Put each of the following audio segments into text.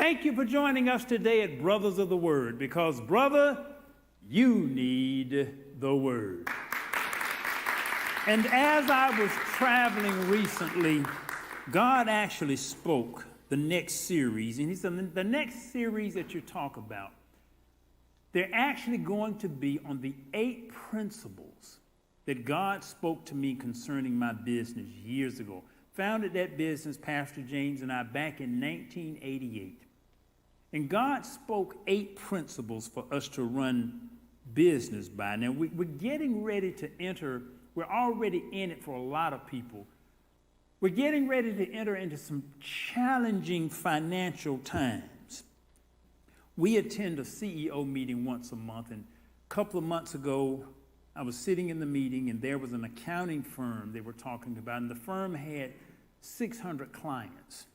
Thank you for joining us today at Brothers of the Word, because, brother, you need the Word. And as I was traveling recently, God actually spoke the next series, and he said, the next series that you talk about, they're actually going to be on the 8 principles that God spoke to me concerning my business years ago. Founded that business, Pastor James and I, back in 1988. And God spoke 8 principles for us to run business by. Now, we're getting ready to enter, we're already in it for a lot of people. We're getting ready to enter into some challenging financial times. We attend a CEO meeting once a month, and a couple of months ago, I was sitting in the meeting, and there was an accounting firm they were talking about, and the firm had 600 clients.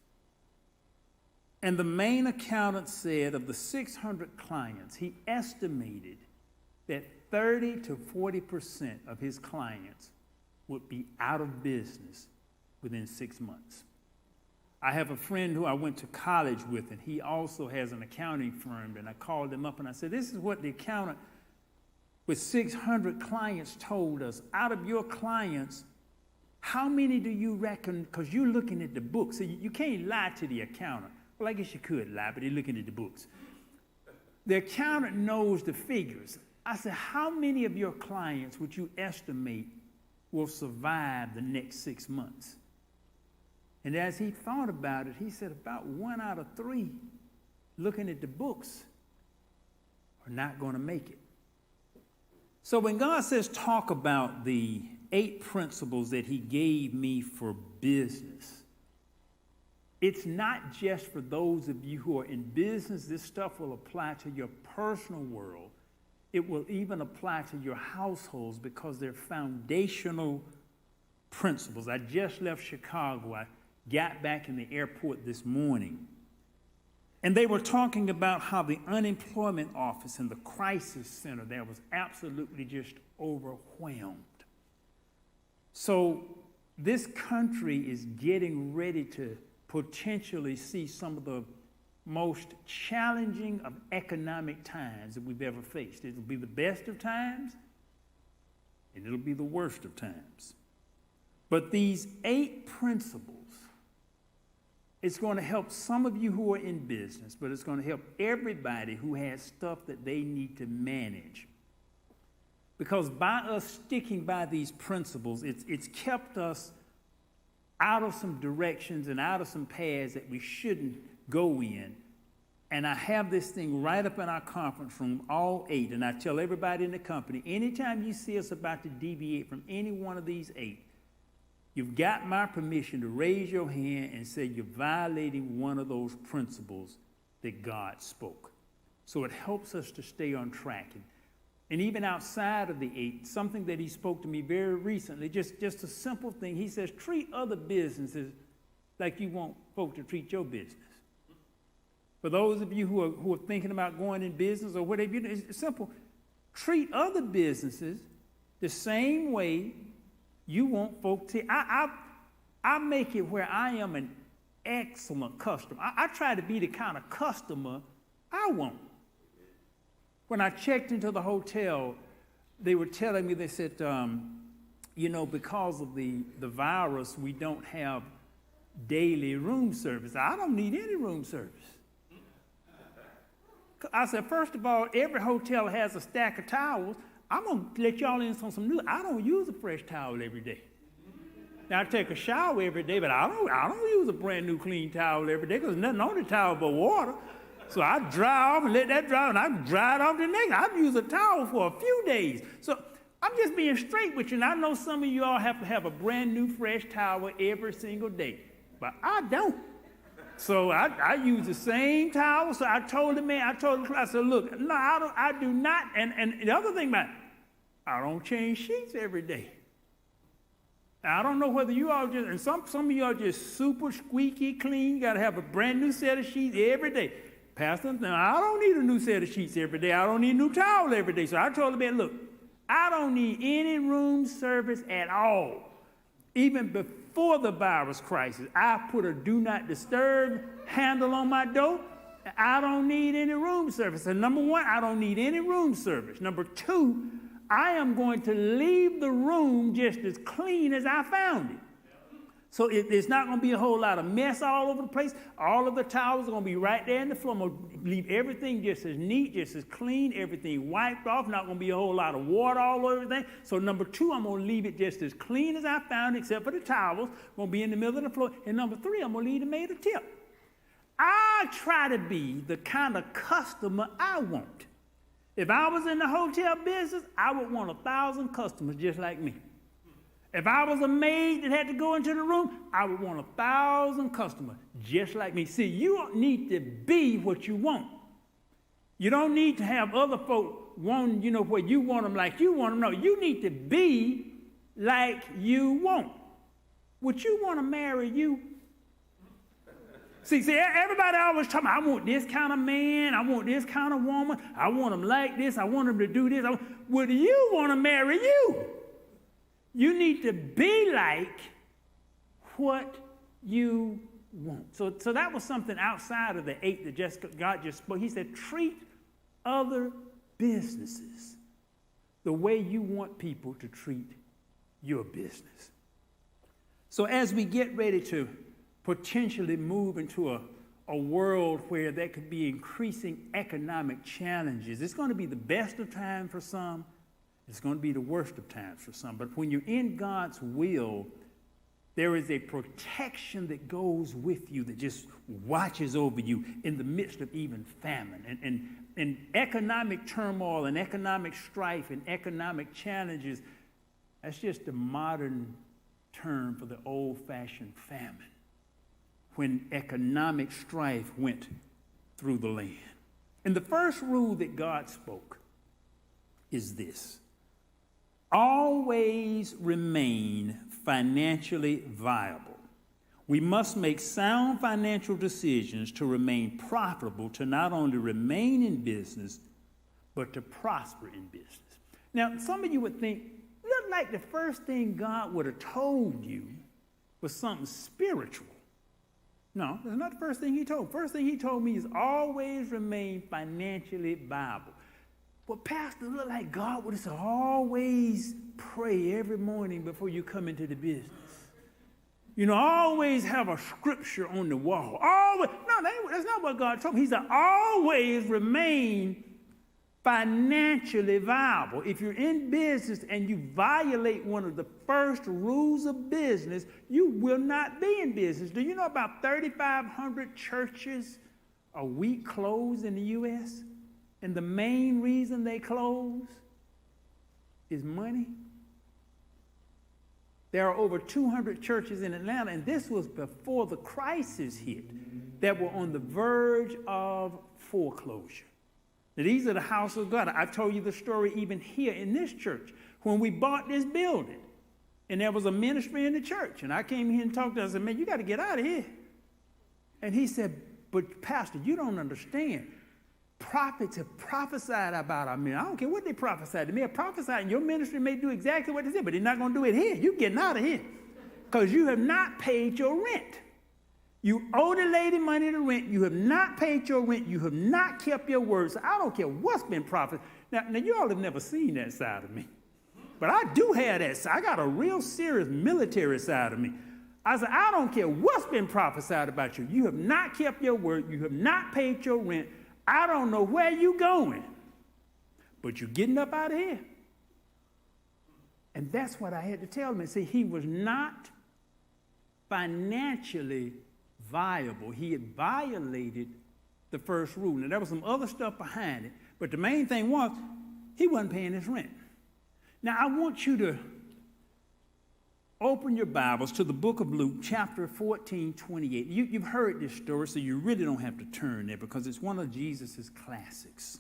And the main accountant said of the 600 clients, he estimated that 30 to 40% of his clients would be out of business within 6 months. I have a friend who I went to college with, and he also has an accounting firm, and I called him up and I said, this is what the accountant with 600 clients told us. Out of your clients, how many do you reckon, because you're looking at the books, so you can't lie to the accountant. Well, I guess you could lie, but they're looking at the books. The accountant knows the figures. I said, how many of your clients would you estimate will survive the next 6 months? And as he thought about it, he said about 1 out of 3 looking at the books are not going to make it. So when God says talk about the 8 principles that he gave me for business, it's not just for those of you who are in business. This stuff will apply to your personal world. It will even apply to your households because they're foundational principles. I just left Chicago. I got back in the airport this morning. And they were talking about how the unemployment office and the crisis center there was absolutely just overwhelmed. So this country is getting ready to potentially see some of the most challenging of economic times that we've ever faced. It'll be the best of times, and it'll be the worst of times. But these 8 principles, it's going to help some of you who are in business, but it's going to help everybody who has stuff that they need to manage. Because by us sticking by these principles, it's kept us out of some directions and out of some paths that we shouldn't go in. And I have this thing right up in our conference room, all 8, and I tell everybody in the company, anytime you see us about to deviate from any one of these 8, you've got my permission to raise your hand and say you're violating one of those principles that God spoke. So it helps us to stay on track. And even outside of the 8, something that he spoke to me very recently, just a simple thing. He says, treat other businesses like you want folk to treat your business. For those of you who are thinking about going in business or whatever, it's simple. Treat other businesses the same way you want folk to. I make it where I am an excellent customer. I try to be the kind of customer I want. When I checked into the hotel, they were telling me, they said, because of the virus, we don't have daily room service. I don't need any room service. I said, first of all, every hotel has a stack of towels. I'm going to let y'all in on some new. I don't use a fresh towel every day. Now, I take a shower every day, but I don't use a brand new clean towel every day because there's nothing on the towel but water. So I dry off and let that dry, and I dry it off the next. I've used a towel for a few days. So I'm just being straight with you, and I know some of you all have to have a brand new fresh towel every single day, but I don't. So I use the same towel. So I told the man, I said, look, no, I do not. And the other thing about it, I don't change sheets every day. Now, I don't know whether you all just, and some of you are just super squeaky clean. You got to have a brand new set of sheets every day. Pastor, now I don't need a new set of sheets every day. I don't need a new towel every day. So I told the man, look, I don't need any room service at all. Even before the virus crisis, I put a do not disturb handle on my door, I don't need any room service. So number one, I don't need any room service. Number two, I am going to leave the room just as clean as I found it. So it's not going to be a whole lot of mess all over the place. All of the towels are going to be right there in the floor. I'm going to leave everything just as neat, just as clean, everything wiped off. Not going to be a whole lot of water all over everything. So number two, I'm going to leave it just as clean as I found it, except for the towels. Going to be in the middle of the floor. And number three, I'm going to leave the maid a tip. I try to be the kind of customer I want. If I was in the hotel business, I would want 1,000 customers just like me. If I was a maid that had to go into the room, I would want 1,000 customers just like me. See, you don't need to be what you want. You don't need to have other folk want, where you want them like you want them. No, you need to be like you want. Would you want to marry you? See, everybody always talking about, I want this kind of man, I want this kind of woman, I want them like this, I want them to do this. Would you want to marry you? You need to be like what you want. So that was something outside of the 8 that God just spoke. He said, treat other businesses the way you want people to treat your business. So as we get ready to potentially move into a world where there could be increasing economic challenges, it's going to be the best of times for some. It's going to be the worst of times for some. But when you're in God's will, there is a protection that goes with you that just watches over you in the midst of even famine. And economic turmoil and economic strife and economic challenges, that's just a modern term for the old-fashioned famine, when economic strife went through the land. And the first rule that God spoke is this: always remain financially viable. We must make sound financial decisions to remain profitable, to not only remain in business, but to prosper in business. Now, some of you would think, look like the first thing God would have told you was something spiritual. No, that's not the first thing he told. First thing he told me is always remain financially viable. Well, Pastor, look like God would have said, always pray every morning before you come into the business. Always have a scripture on the wall. Always. No, that's not what God told me. He said, always remain financially viable. If you're in business and you violate one of the first rules of business, you will not be in business. Do you know about 3,500 churches a week close in the U.S.? And the main reason they close is money. There are over 200 churches in Atlanta, and this was before the crisis hit, that were on the verge of foreclosure. Now, these are the house of God. I've told you the story even here in this church. When we bought this building, and there was a ministry in the church, and I came here and talked to him. I said, man, you got to get out of here. And he said, but Pastor, you don't understand. Prophets have prophesied about our ministry. I don't care what they prophesied. They may have prophesied, and your ministry may do exactly what they said, but they're not going to do it here. You're getting out of here because you have not paid your rent. You owe the lady money to rent. You have not paid your rent. You have not kept your word. So I don't care what's been prophesied. Now, you all have never seen that side of me, but I do have that side. I got a real serious military side of me. I said, I don't care what's been prophesied about you. You have not kept your word. You have not paid your rent. I don't know where you're going, but you're getting up out of here. And that's what I had to tell him. And see, he was not financially viable. He had violated the first rule. Now, there was some other stuff behind it, but the main thing was he wasn't paying his rent. Now, I want you to open your Bibles to the book of Luke, chapter 14, 28. You've heard this story, so you really don't have to turn there because it's one of Jesus' classics.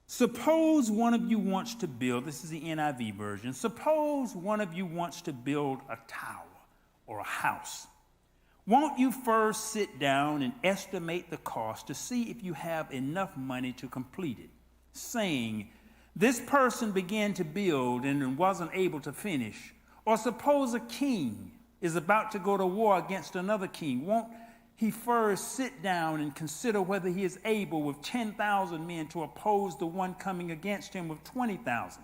Suppose one of you wants to build, this is the NIV version, suppose one of you wants to build a tower or a house. Won't you first sit down and estimate the cost to see if you have enough money to complete it, saying, this person began to build and wasn't able to finish. Or suppose a king is about to go to war against another king. Won't he first sit down and consider whether he is able with 10,000 men to oppose the one coming against him with 20,000.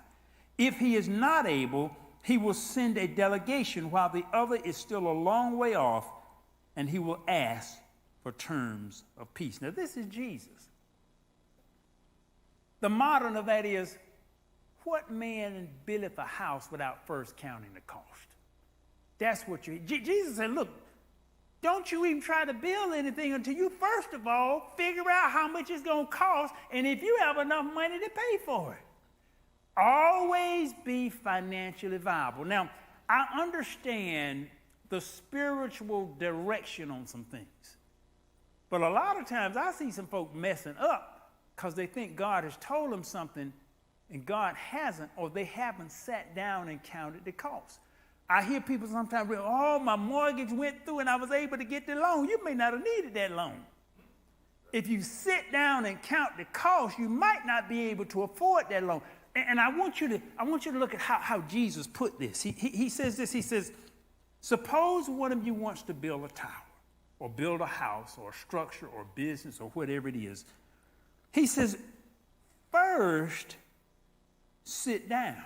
If he is not able, he will send a delegation while the other is still a long way off, and he will ask for terms of peace. Now, this is Jesus. The modern of that is, what man buildeth a house without first counting the cost? That's what Jesus said, look, don't you even try to build anything until you, first of all, figure out how much it's going to cost and if you have enough money to pay for it. Always be financially viable. Now, I understand the spiritual direction on some things. But a lot of times I see some folk messing up because they think God has told them something and God hasn't, or they haven't sat down and counted the cost. I hear people sometimes, oh, my mortgage went through and I was able to get the loan. You may not have needed that loan. If you sit down and count the cost, you might not be able to afford that loan. And I want you to look at how Jesus put this. He says this, he says, suppose one of you wants to build a tower or build a house or a structure or business or whatever it is. He says, first, sit down.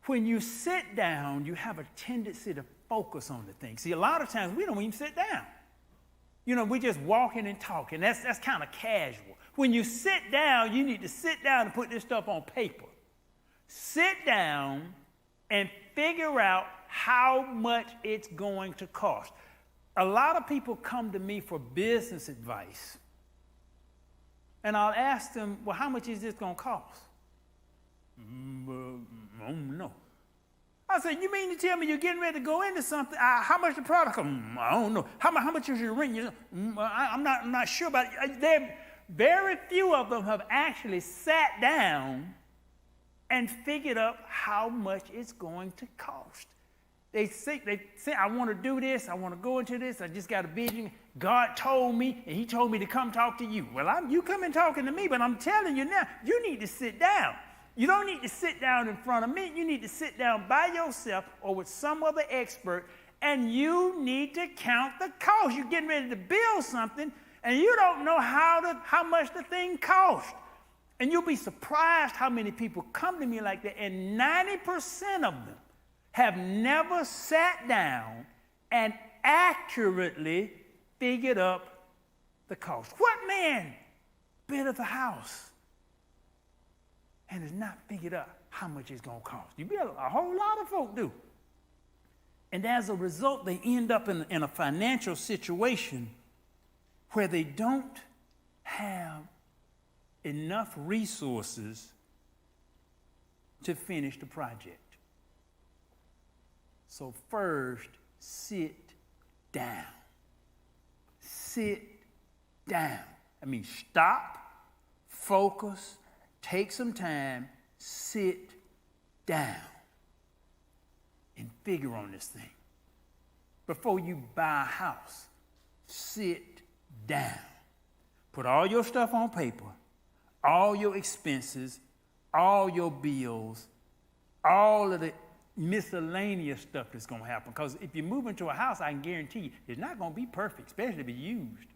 When you sit down, you have a tendency to focus on the thing. See, a lot of times we don't even sit down. You know, we're just walking and talking. That's kind of casual. When you sit down, you need to sit down and put this stuff on paper. Sit down and figure out how much it's going to cost. A lot of people come to me for business advice. And I'll ask them, well, how much is this going to cost? No. I said, you mean to tell me you're getting ready to go into something? How much the product? I don't know. How much is your rent? I'm not sure about it. Very few of them have actually sat down and figured out how much it's going to cost. They say, I want to do this. I want to go into this. I just got a vision. God told me, and he told me to come talk to you. Well, you come and talking to me, but I'm telling you now, you need to sit down. You don't need to sit down in front of me. You need to sit down by yourself or with some other expert, and you need to count the cost. You're getting ready to build something, and you don't know how much the thing costs. And you'll be surprised how many people come to me like that, and 90% of them have never sat down and accurately figured up the cost. What man buildeth a house and has not figured out how much it's going to cost? A whole lot of folk do. And as a result, they end up in a financial situation where they don't have enough resources to finish the project. So first, sit down. Sit down. I mean, stop, focus, take some time, sit down, and figure on this thing. Before you buy a house, sit down. Put all your stuff on paper, all your expenses, all your bills, all of the miscellaneous stuff that's going to happen. Because if you move into a house, I can guarantee you, it's not going to be perfect, especially if it's used.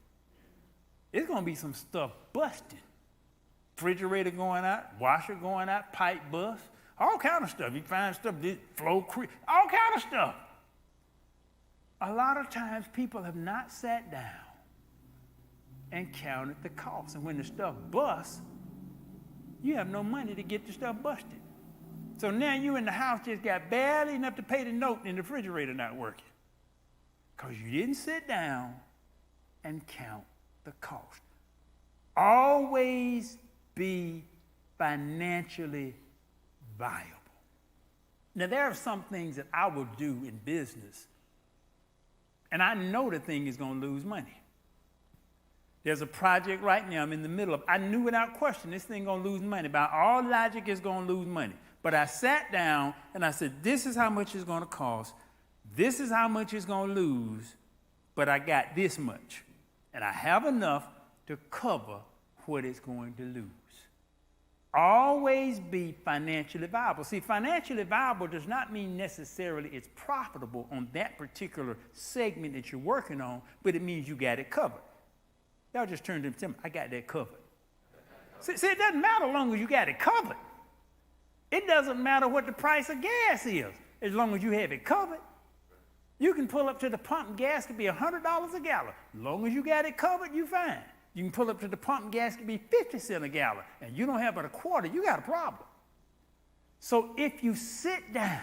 It's going to be some stuff busted. Refrigerator going out, washer going out, pipe bust, all kind of stuff. You find stuff, flow creep, all kind of stuff. A lot of times people have not sat down and counted the cost. And when the stuff busts, you have no money to get the stuff busted. So now you in the house just got barely enough to pay the note and the refrigerator not working. Because you didn't sit down and count the cost. Always be financially viable. Now, there are some things that I will do in business, and I know the thing is going to lose money. There's a project right now I'm in the middle of. I knew without question this thing going to lose money. By all logic, it's going to lose money. But I sat down and I said, this is how much it's going to cost. This is how much it's going to lose. But I got this much. And I have enough to cover what it's going to lose. Always be financially viable. See, financially viable does not mean necessarily it's profitable on that particular segment that you're working on, but it means you got it covered. Y'all just turned to me, I got that covered. See, it doesn't matter as long as you got it covered. It doesn't matter what the price of gas is, as long as you have it covered. You can pull up to the pump and gas could be $100 a gallon. As long as you got it covered, you're fine. You can pull up to the pump and gas could be 50 cents a gallon, and you don't have but a quarter, you got a problem. So if you sit down,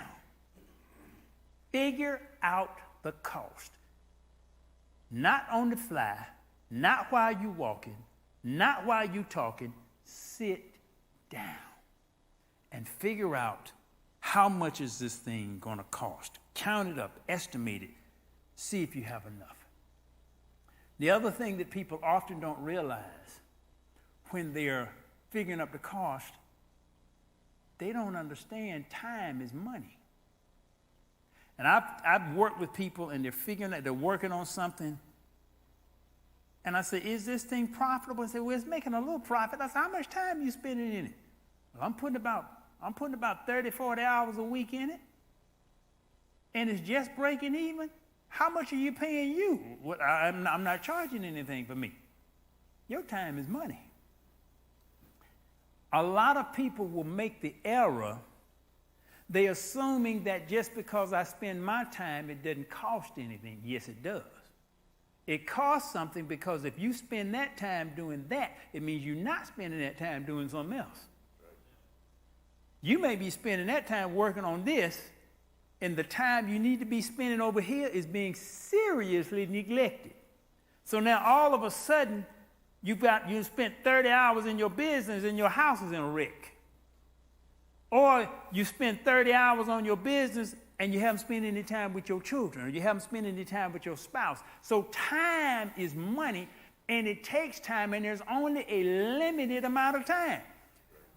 figure out the cost. Not on the fly, not while you're walking, not while you're talking. Sit down and figure out how much is this thing going to cost. Count it up, estimate it, see if you have enough. The other thing that people often don't realize when they're figuring up the cost, they don't understand time is money. And I've worked with people and they're working on something. And I say, is this thing profitable? I say, well, it's making a little profit. I say, how much time are you spending in it? Well, I'm putting about 30, 40 hours a week in it. And it's just breaking even. How much are you paying you? Well, I'm not charging anything for me. Your time is money. A lot of people will make the error, they're assuming that just because I spend my time, it doesn't cost anything. Yes, it does. It costs something because if you spend that time doing that, it means you're not spending that time doing something else. You may be spending that time working on this, and the time you need to be spending over here is being seriously neglected. So now all of a sudden, you spent 30 hours in your business and your house is in a wreck. Or you spent 30 hours on your business and you haven't spent any time with your children, or you haven't spent any time with your spouse. So time is money, and it takes time, and there's only a limited amount of time.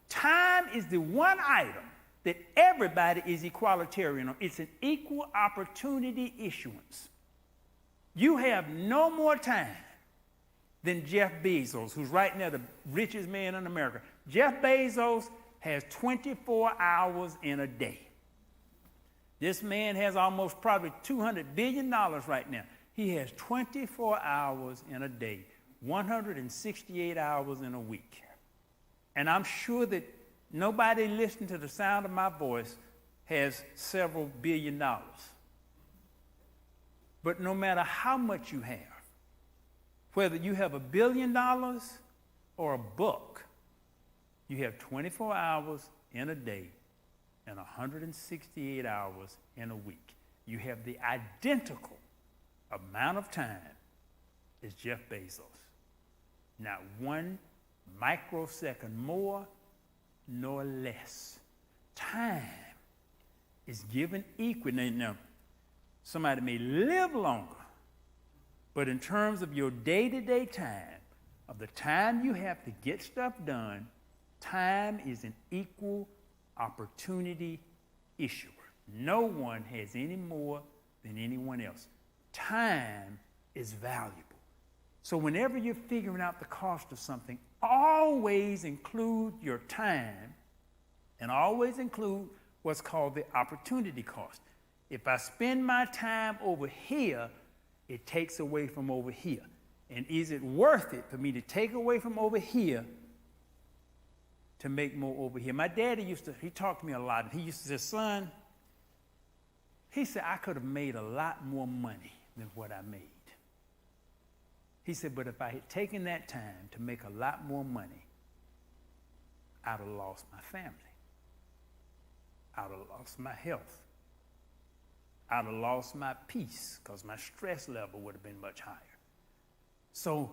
Time is the one item that everybody is equalitarian on. It's an equal opportunity issuance. You have no more time than Jeff Bezos, who's right now the richest man in America. Jeff Bezos has 24 hours in a day. This man has almost probably $200 billion right now. He has 24 hours in a day, 168 hours in a week. And I'm sure that nobody listening to the sound of my voice has several $1 billion. But no matter how much you have, whether you have $1 billion or a book, you have 24 hours in a day and 168 hours in a week. You have the identical amount of time as Jeff Bezos. Not one microsecond more nor less. Time is given equally. Now, somebody may live longer, but in terms of your day-to-day time, of the time you have to get stuff done, time is an equal opportunity issuer. No one has any more than anyone else. Time is valuable. So whenever you're figuring out the cost of something, always include your time and always include what's called the opportunity cost. If I spend my time over here, it takes away from over here. And is it worth it for me to take away from over here to make more over here? My daddy he talked to me a lot, and he used to say, son, he said, I could have made a lot more money than what I made. He said, but if I had taken that time to make a lot more money, I'd have lost my family. I'd have lost my health. I'd have lost my peace because my stress level would have been much higher. So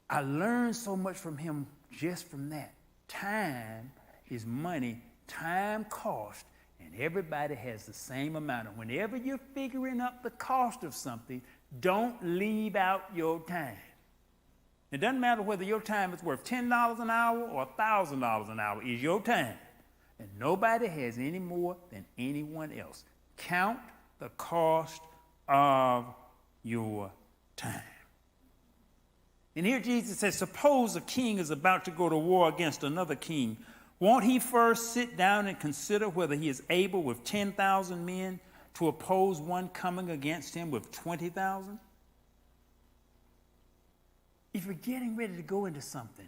I learned so much from him just from that. Time is money, time cost, and everybody has the same amount. And whenever you're figuring up the cost of something, don't leave out your time. It doesn't matter whether your time is worth $10 an hour or $1,000 an hour, is your time. And nobody has any more than anyone else. Count the cost of your time. And here Jesus says, suppose a king is about to go to war against another king. Won't he first sit down and consider whether he is able with 10,000 men to oppose one coming against him with 20,000? If you're getting ready to go into something,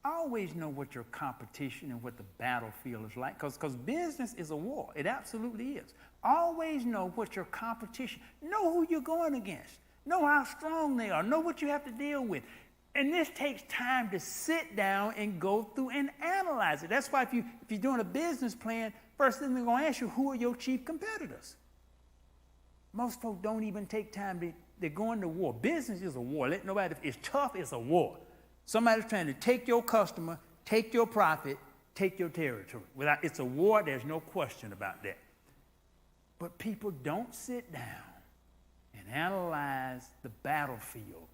always know what your competition and what the battlefield is like, because business is a war. It absolutely is. Always know what your competition, know who you're going against, know how strong they are, know what you have to deal with. And this takes time to sit down and go through and analyze it. That's why if you're doing a business plan, first thing they're going to ask you, who are your chief competitors? Most folks don't even take time. They're going to war. Business is a war. Let nobody, it's tough, it's a war. Somebody's trying to take your customer, take your profit, take your territory. It's a war, there's no question about that. But people don't sit down and analyze the battlefield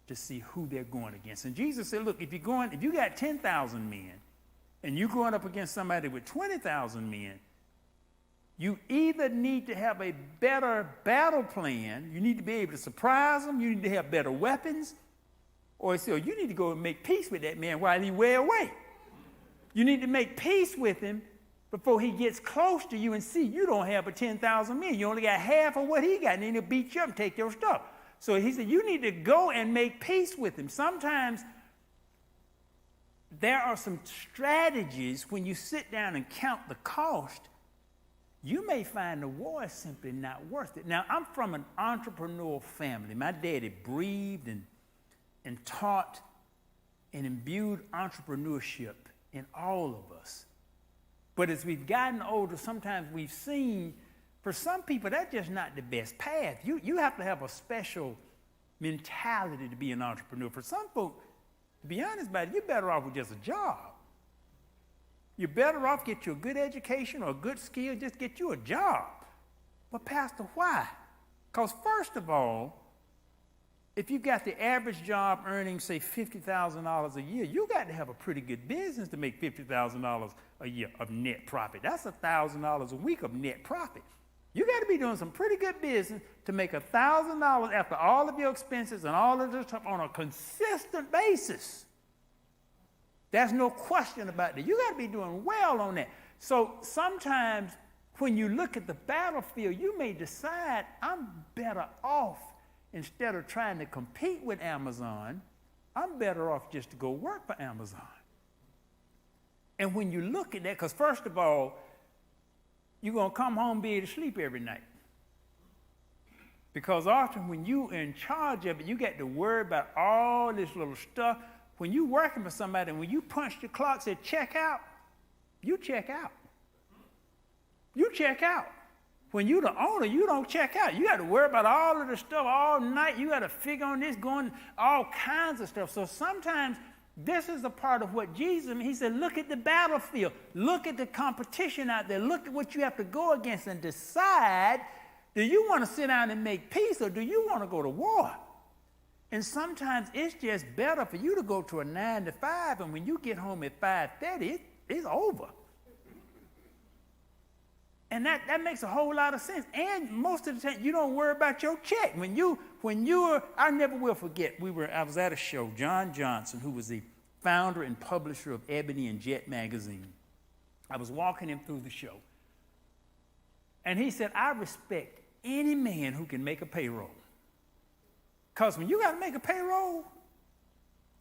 to see who they're going against. And Jesus said, look, if you got 10,000 men and you're going up against somebody with 20,000 men, you either need to have a better battle plan, you need to be able to surprise them, you need to have better weapons, or he said, you need to go and make peace with that man while he's way away. You need to make peace with him before he gets close to you and see you don't have a 10,000 men. You only got half of what he got, and then he'll beat you up and take your stuff. So he said, you need to go and make peace with him. Sometimes there are some strategies when you sit down and count the cost, you may find the war is simply not worth it. Now, I'm from an entrepreneurial family. My daddy breathed and taught and imbued entrepreneurship in all of us. But as we've gotten older, sometimes we've seen, for some people, that's just not the best path. You have to have a special mentality to be an entrepreneur. For some folk, to be honest about it, you're better off with just a job. You're better off get you a good education or a good skill, just get you a job. But Pastor, why? Because first of all, if you got the average job earning, say, $50,000 a year, you got to have a pretty good business to make $50,000 a year of net profit. That's $1,000 a week of net profit. You got to be doing some pretty good business to make $1,000 after all of your expenses and all of this stuff on a consistent basis. There's no question about that. You got to be doing well on that. So sometimes when you look at the battlefield, you may decide, I'm better off, instead of trying to compete with Amazon, I'm better off just to go work for Amazon. And when you look at that, because first of all, you're going to come home and be able to sleep every night. Because often when you're in charge of it, you got to worry about all this little stuff. When you're working for somebody, and when you punch the clock, say check out, you check out. You check out. When you're the owner, you don't check out. You got to worry about all of the stuff all night. You got to figure on this, going all kinds of stuff. So sometimes this is a part of what Jesus, he said, look at the battlefield. Look at the competition out there. Look at what you have to go against and decide, do you want to sit down and make peace or do you want to go to war? And sometimes it's just better for you to go to a 9 to 5, and when you get home at 5:30, it's over. And that makes a whole lot of sense. And most of the time, you don't worry about your check. I never will forget, I was at a show, John Johnson, who was the founder and publisher of Ebony and Jet magazine. I was walking him through the show. And he said, I respect any man who can make a payroll. Because when you got to make a payroll,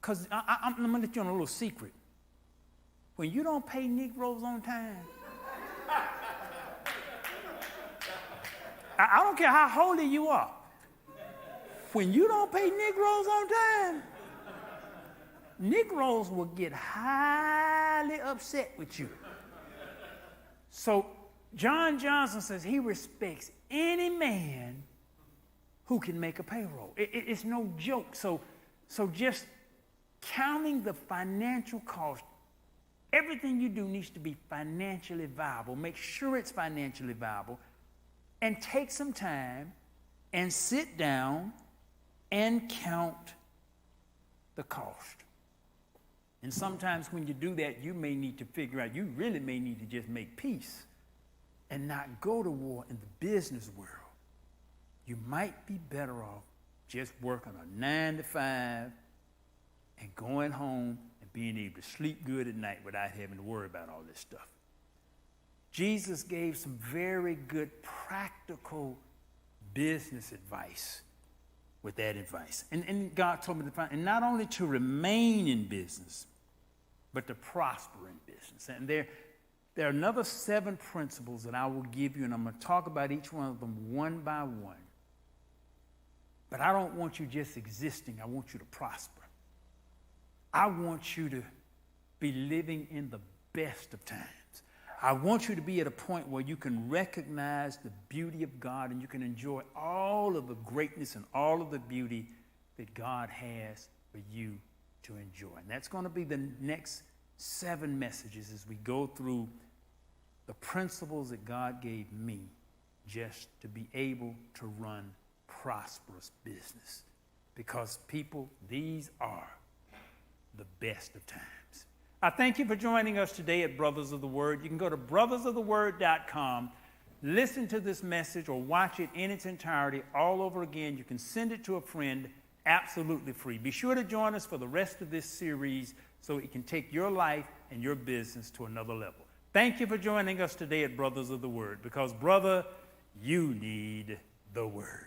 because I'm going to let you on a little secret. When you don't pay Negroes on time, I don't care how holy you are. When you don't pay Negroes on time, Negroes will get highly upset with you. So John Johnson says he respects any man who can make a payroll. It's no joke. So just counting the financial cost, everything you do needs to be financially viable. Make sure it's financially viable. And take some time and sit down and count the cost. And sometimes when you do that, you may need to figure out, you really may need to just make peace and not go to war in the business world. You might be better off just working a 9 to 5 and going home and being able to sleep good at night without having to worry about all this stuff. Jesus gave some very good practical business advice with that advice. And God told me to find, and not only to remain in business, but to prosper in business. And there are another 7 principles that I will give you, and I'm going to talk about each one of them one by one. But I don't want you just existing. I want you to prosper. I want you to be living in the best of times. I want you to be at a point where you can recognize the beauty of God and you can enjoy all of the greatness and all of the beauty that God has for you to enjoy. And that's going to be the next 7 messages as we go through the principles that God gave me just to be able to run prosperous business. Because people, these are the best of times. I thank you for joining us today at Brothers of the Word. You can go to brothersoftheword.com, listen to this message or watch it in its entirety all over again. You can send it to a friend absolutely free. Be sure to join us for the rest of this series so it can take your life and your business to another level. Thank you for joining us today at Brothers of the Word, because, brother, you need the Word.